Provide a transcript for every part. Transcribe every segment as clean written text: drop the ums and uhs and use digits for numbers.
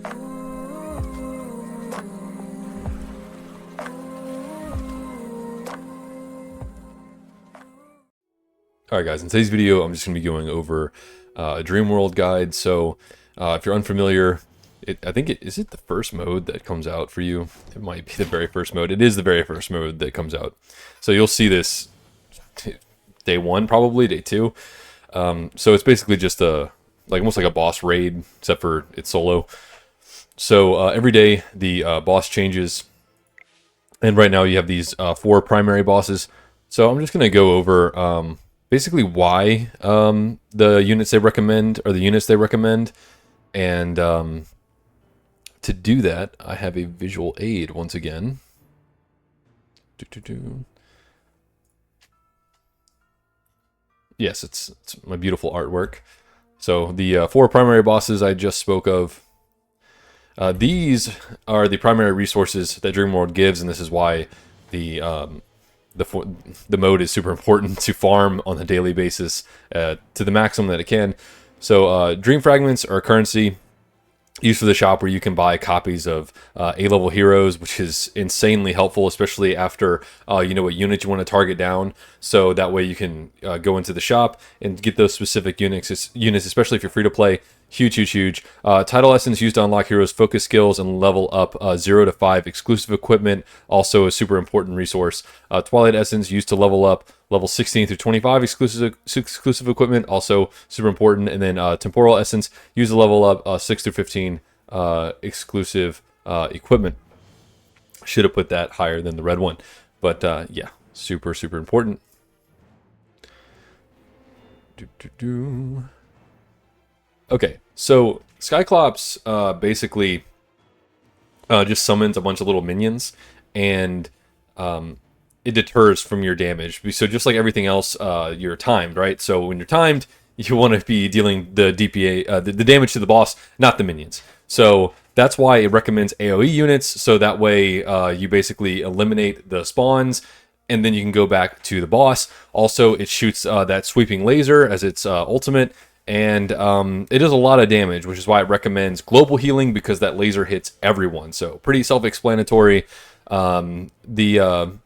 Alright guys, in today's video I'm just going to be going over a Dream World guide. So if you're unfamiliar, I think is it the first mode that comes out for you? It might be the very first mode. It is the very first mode that comes out. So you'll see this day 1, probably day 2. So it's basically just almost like a boss raid, except for it's solo. So every day the boss changes, and right now you have these 4 primary bosses. So I'm just going to go over basically why the units they recommend are the units they recommend, and to do that I have a visual aid once again. Yes, it's my beautiful artwork. So the 4 primary bosses I just spoke of, these are the primary resources that Dream World gives, and this is why the mode is super important to farm on a daily basis to the maximum that it can. So dream fragments are a currency used for the shop where you can buy copies of A-level heroes, which is insanely helpful, especially after you know what unit you want to target down. So that way you can go into the shop and get those specific units, especially if you're free to play. Huge, huge, huge. Title essence used to unlock heroes' focus skills and level up 0 to 5 exclusive equipment, also a super important resource. Twilight essence used to level up level 16 through 25 exclusive equipment, also super important. And then temporal essence used to level up 6 through 15 exclusive equipment. Should have put that higher than the red one, but yeah, super, super important. Okay, so Skyclops basically just summons a bunch of little minions, and it deters from your damage. So just like everything else, you're timed, right? So when you're timed, you want to be dealing the DPA, the damage to the boss, not the minions. So that's why it recommends AoE units, so that way you basically eliminate the spawns, and then you can go back to the boss. Also, it shoots that sweeping laser as its ultimate, and it does a lot of damage, which is why it recommends global healing, because that laser hits everyone. So pretty self-explanatory. The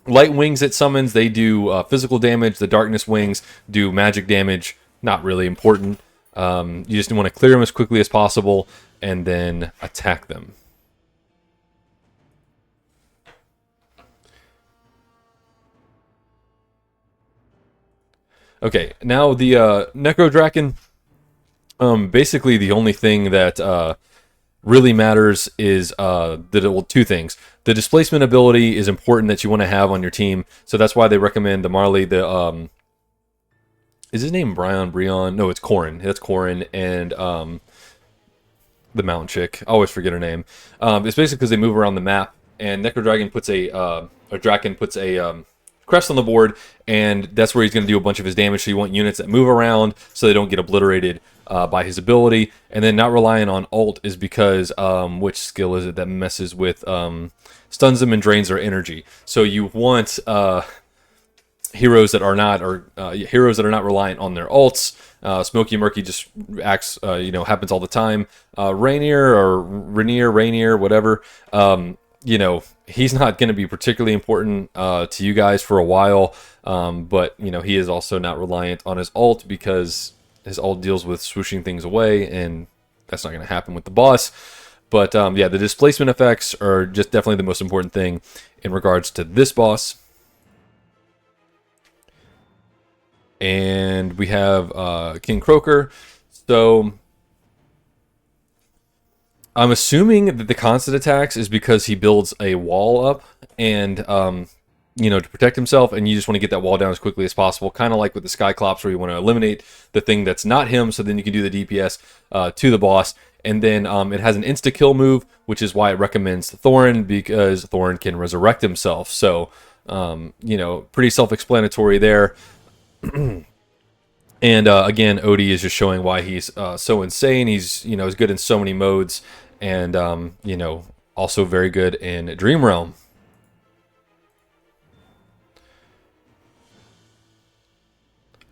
light wings it summons, they do physical damage. The darkness wings do magic damage. Not really important. You just want to clear them as quickly as possible and then attack them. Okay, now the Necro Draken, basically the only thing that really matters is well, 2 things. The displacement ability is important that you want to have on your team, so that's why they recommend the Marley. The is his name Breon? No, it's Corrin. That's Corrin, and the mountain chick. I always forget her name. It's basically because they move around the map, and Necro Dragon puts Draken puts a crest on the board, and that's where he's going to do a bunch of his damage. So you want units that move around so they don't get obliterated by his ability. And then not relying on ult is because which skill is it that messes with stuns them and drains their energy. So you want heroes that are not reliant on their ults. Smoky Murky just acts, happens all the time. Rainier, whatever. You know, he's not going to be particularly important to you guys for a while, but you know, he is also not reliant on his ult, because his ult deals with swooshing things away, and that's not going to happen with the boss. But yeah, the displacement effects are just definitely the most important thing in regards to this boss. And we have King Croaker. So I'm assuming that the constant attacks is because he builds a wall up, and to protect himself, and you just want to get that wall down as quickly as possible, kind of like with the Skyclops, where you want to eliminate the thing that's not him, so then you can do the DPS to the boss. And then it has an insta-kill move, which is why it recommends Thorin, because Thorin can resurrect himself. So, pretty self-explanatory there. And again, Odie is just showing why he's so insane. He's, is good in so many modes, and, also very good in Dream Realm.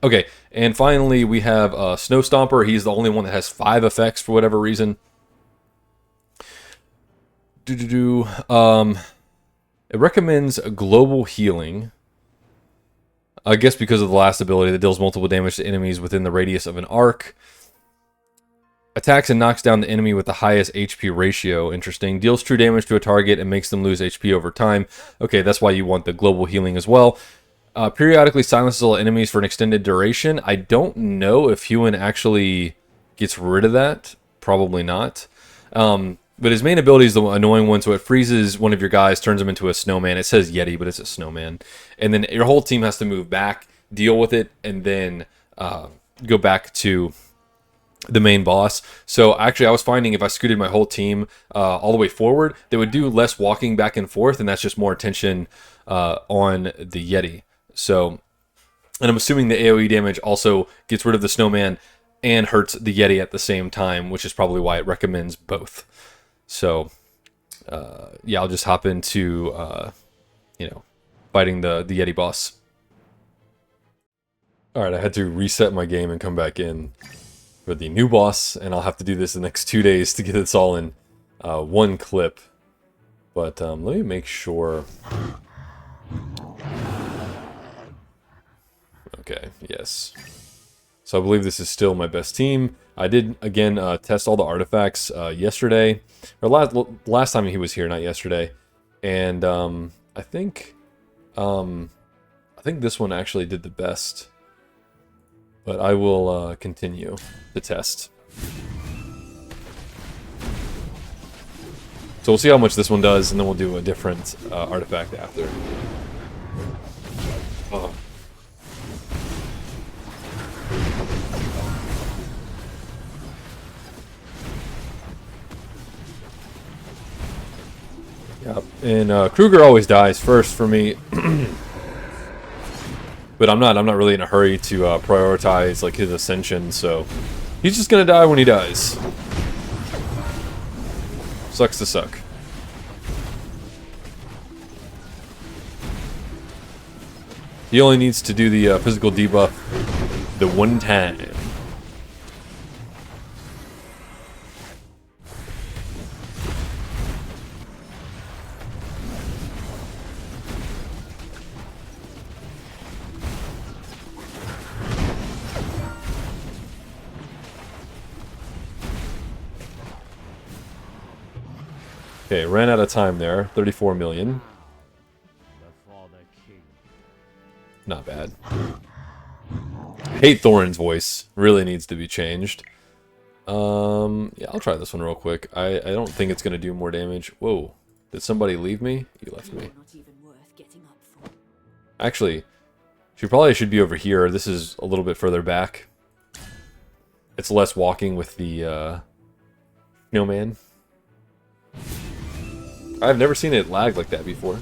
Okay, and finally we have Snow Stomper. He's the only one that has 5 effects for whatever reason. It recommends a global healing. I guess because of the last ability that deals multiple damage to enemies within the radius of an arc. Attacks and knocks down the enemy with the highest HP ratio. Interesting. Deals true damage to a target and makes them lose HP over time. Okay, that's why you want the global healing as well. Periodically silences all enemies for an extended duration. I don't know if Huon actually gets rid of that. Probably not. But his main ability is the annoying one, so it freezes one of your guys, turns him into a snowman. It says Yeti, but it's a snowman. And then your whole team has to move back, deal with it, and then go back to the main boss. So actually I was finding if I scooted my whole team all the way forward, they would do less walking back and forth, and that's just more attention on the Yeti. So, and I'm assuming the AoE damage also gets rid of the snowman and hurts the Yeti at the same time, which is probably why it recommends both. So yeah, I'll just hop into fighting the Yeti boss. Alright, I had to reset my game and come back in for the new boss, and I'll have to do this the next 2 days to get this all in one clip. But let me make sure. Okay, yes. So I believe this is still my best team. I did, again, test all the artifacts yesterday. Or last time he was here, not yesterday. And I think this one actually did the best. But I will continue to test. So we'll see how much this one does, and then we'll do a different artifact after. Oh. Yep. And Kruger always dies first for me. But I'm not really in a hurry to prioritize like his ascension, so he's just gonna die when he dies. Sucks to suck. He only needs to do the physical debuff the one time. Okay, ran out of time there. 34 million. Not bad. I hate Thorin's voice. Really needs to be changed. Yeah, I'll try this one real quick. I don't think it's going to do more damage. Whoa. Did somebody leave me? You left me. Actually, she probably should be over here. This is a little bit further back. It's less walking with the snowman. I've never seen it lag like that before.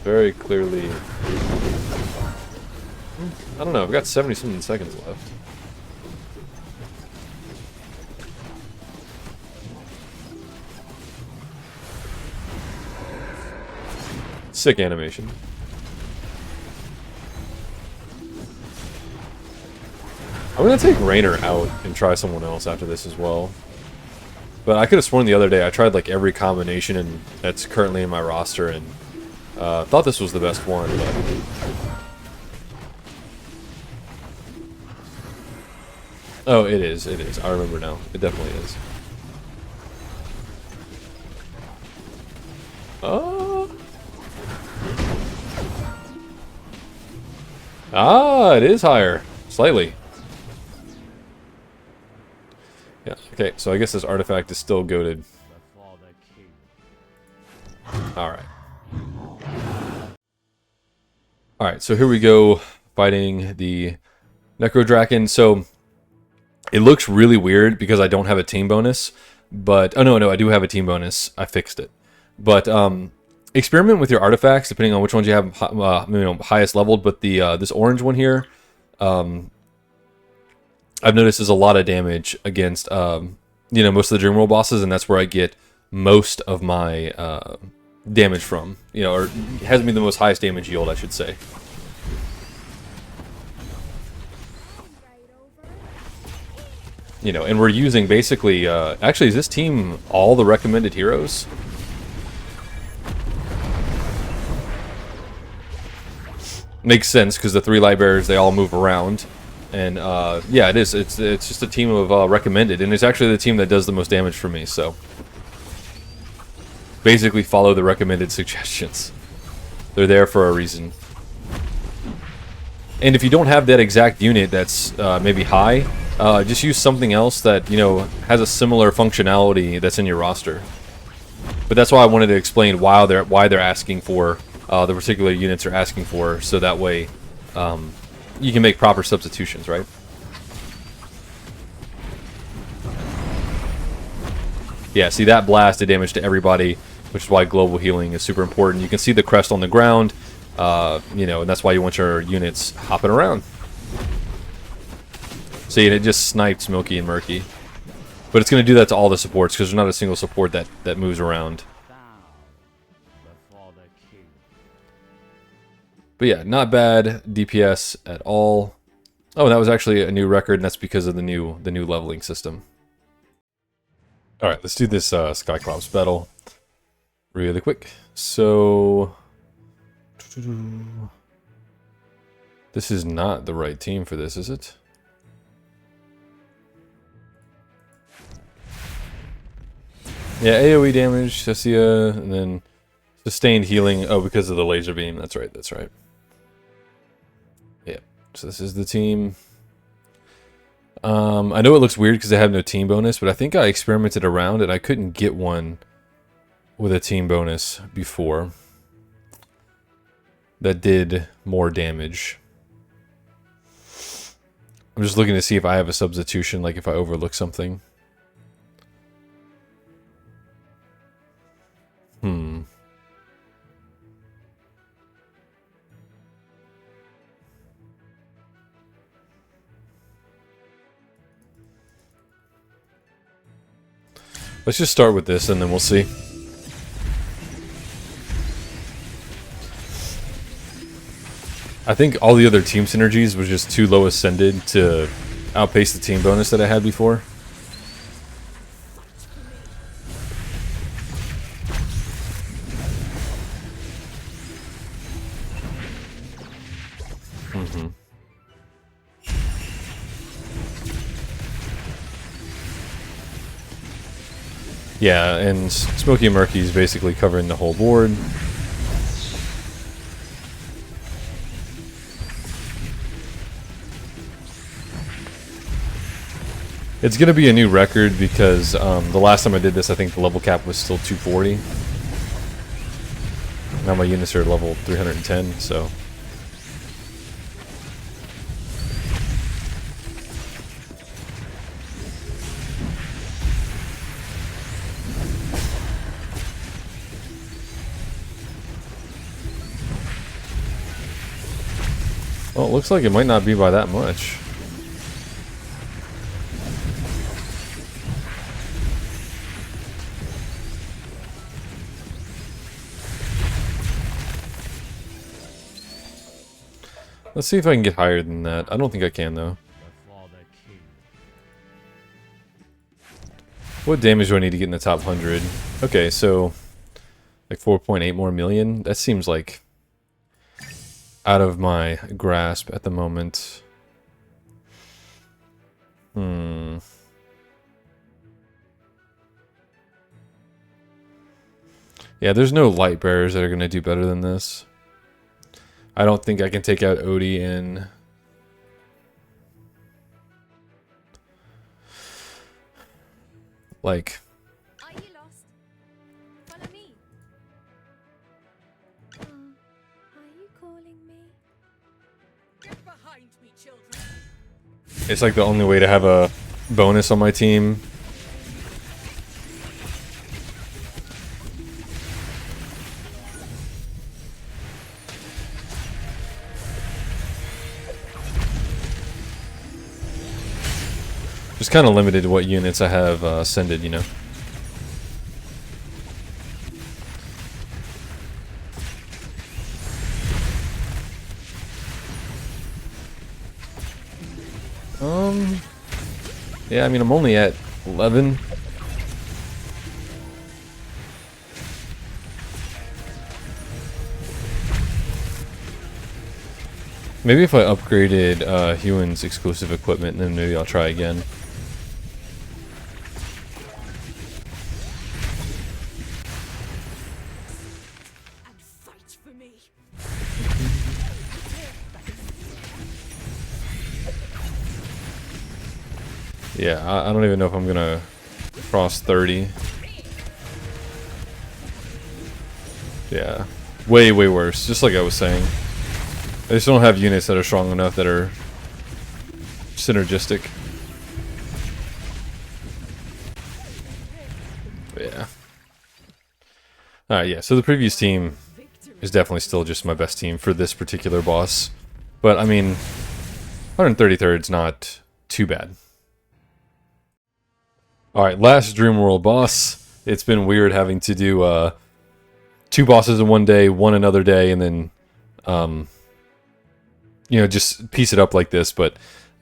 Very clearly. I don't know, I've got 70-something seconds left. Sick animation. I'm gonna take Rainer out and try someone else after this as well. But I could have sworn the other day I tried like every combination that's currently in my roster and thought this was the best one. But... oh, it is. It is. I remember now. It definitely is. Ah, it is higher. Slightly. Yeah, okay, so I guess this artifact is still goated. Alright. Alright, so here we go, fighting the Necrodraken. So, it looks really weird because I don't have a team bonus, but... oh, no, I do have a team bonus. I fixed it. But, experiment with your artifacts, depending on which ones you have highest leveled, but the this orange one here... I've noticed there's a lot of damage against, most of the Dreamworld bosses, and that's where I get most of my damage from. Or has me the most highest damage yield, I should say. You know, and we're using basically, actually, is this team all the recommended heroes? Makes sense, because the 3 light bearers, they all move around. And, yeah, it is. It's just a team of recommended, and it's actually the team that does the most damage for me, so. Basically follow the recommended suggestions. They're there for a reason. And if you don't have that exact unit that's maybe high, just use something else that, you know, has a similar functionality that's in your roster. But that's why I wanted to explain why they're asking for the particular units are asking for, so that way you can make proper substitutions, right? Yeah, see, that blast did damage to everybody, which is why global healing is super important. You can see the crest on the ground, you know, and that's why you want your units hopping around. See, and it just snipes Milky and Murky. But it's going to do that to all the supports, because there's not a single support that moves around. But yeah, not bad DPS at all. Oh, that was actually a new record, and that's because of the new leveling system. All right, let's do this Skyclops battle really quick. So this is not the right team for this, is it? Yeah, AoE damage, Cessia, and then sustained healing. Oh, because of the laser beam. That's right, that's right. Yeah, so this is the team. I know it looks weird because they have no team bonus, but I think I experimented around and I couldn't get one with a team bonus before that did more damage. I'm just looking to see if I have a substitution, like if I overlook something. Let's just start with this and then we'll see. I think all the other team synergies was just too low ascended to outpace the team bonus that I had before. Yeah, and Smoky and Murky is basically covering the whole board. It's going to be a new record because the last time I did this, I think the level cap was still 240. Now my units are level 310, so... Well, it looks like it might not be by that much. Let's see if I can get higher than that. I don't think I can, though. What damage do I need to get in the top 100? Okay, so... like 4.8 more million? That seems like... out of my grasp at the moment. Yeah, there's no light bearers that are going to do better than this. I don't think I can take out Odie in... like... Are you lost? Follow me. Are you calling me? Get behind me, children. It's like the only way to have a bonus on my team. Just kind of limited to what units I have ascended, you know. Yeah, I mean, I'm only at 11. Maybe if I upgraded Huan's exclusive equipment, then maybe I'll try again. And fight for me. Yeah, I don't even know if I'm gonna cross 30. Yeah, way worse. Just like I was saying, I just don't have units that are strong enough that are synergistic. Yeah. Alright, yeah, so the previous team is definitely still just my best team for this particular boss. But, I mean, 133rd's not too bad. Alright, last Dreamworld boss. It's been weird having to do 2 bosses in one day, one another day, and then, you know, just piece it up like this. But,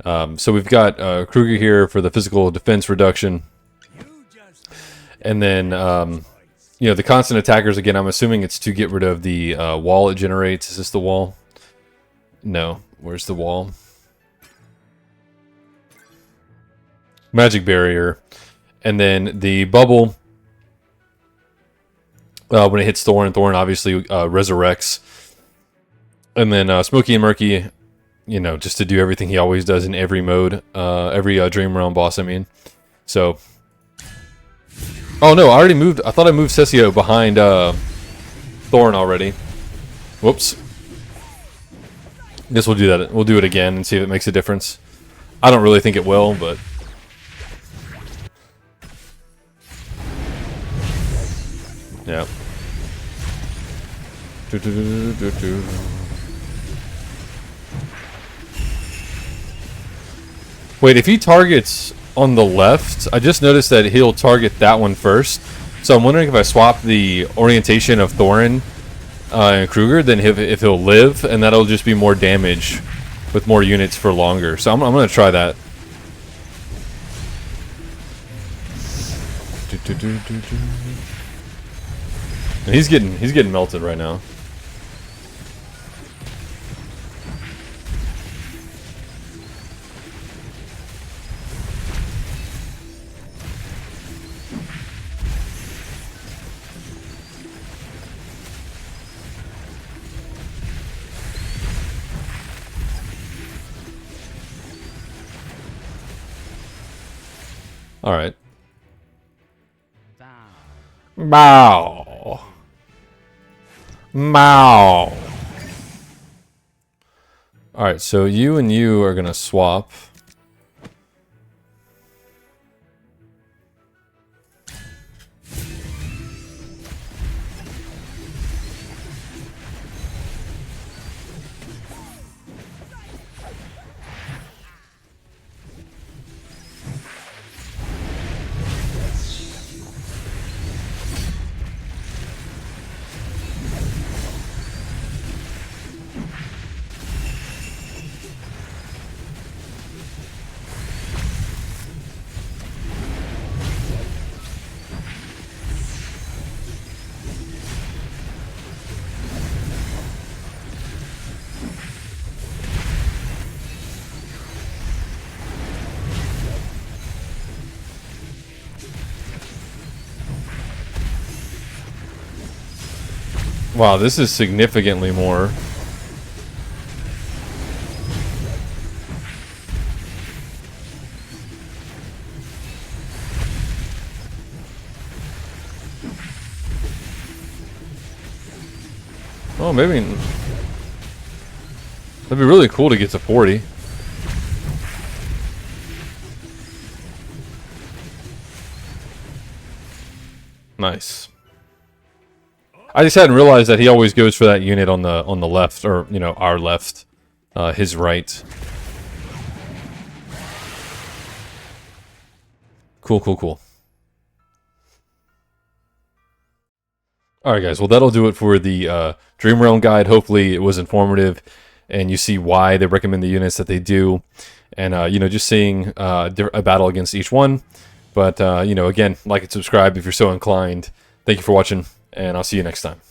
so we've got Kruger here for the physical defense reduction. And then, you know, the constant attackers, again, I'm assuming it's to get rid of the wall it generates. Is this the wall? No. Where's the wall? Magic barrier. And then the bubble, when it hits Thorin, Thorin obviously resurrects. And then Smoky and Murky, you know, just to do everything he always does in every mode. Every Dream Realm boss, I mean. So... Oh no, I already moved. I thought I moved Cessio behind Thorin already. Whoops. Guess we'll do that. We'll do it again and see if it makes a difference. I don't really think it will, but... Yeah. Wait, if he targets on the left, I just noticed that he'll target that one first. So I'm wondering if I swap the orientation of Thorin and Kruger, then if he'll live, and that'll just be more damage with more units for longer. So I'm gonna try that. And he's getting melted right now. All right. Bow. Bow. All right, so you and you are gonna swap. Wow, this is significantly more. Oh, maybe that'd be really cool to get to 40. Nice. I just hadn't realized that he always goes for that unit on the left, or you know, our left, his right. Cool, cool, cool. Alright guys, well that'll do it for the Dream Realm guide. Hopefully it was informative and you see why they recommend the units that they do. and just seeing a battle against each one. But again, like and subscribe if you're so inclined. Thank you for watching, and I'll see you next time.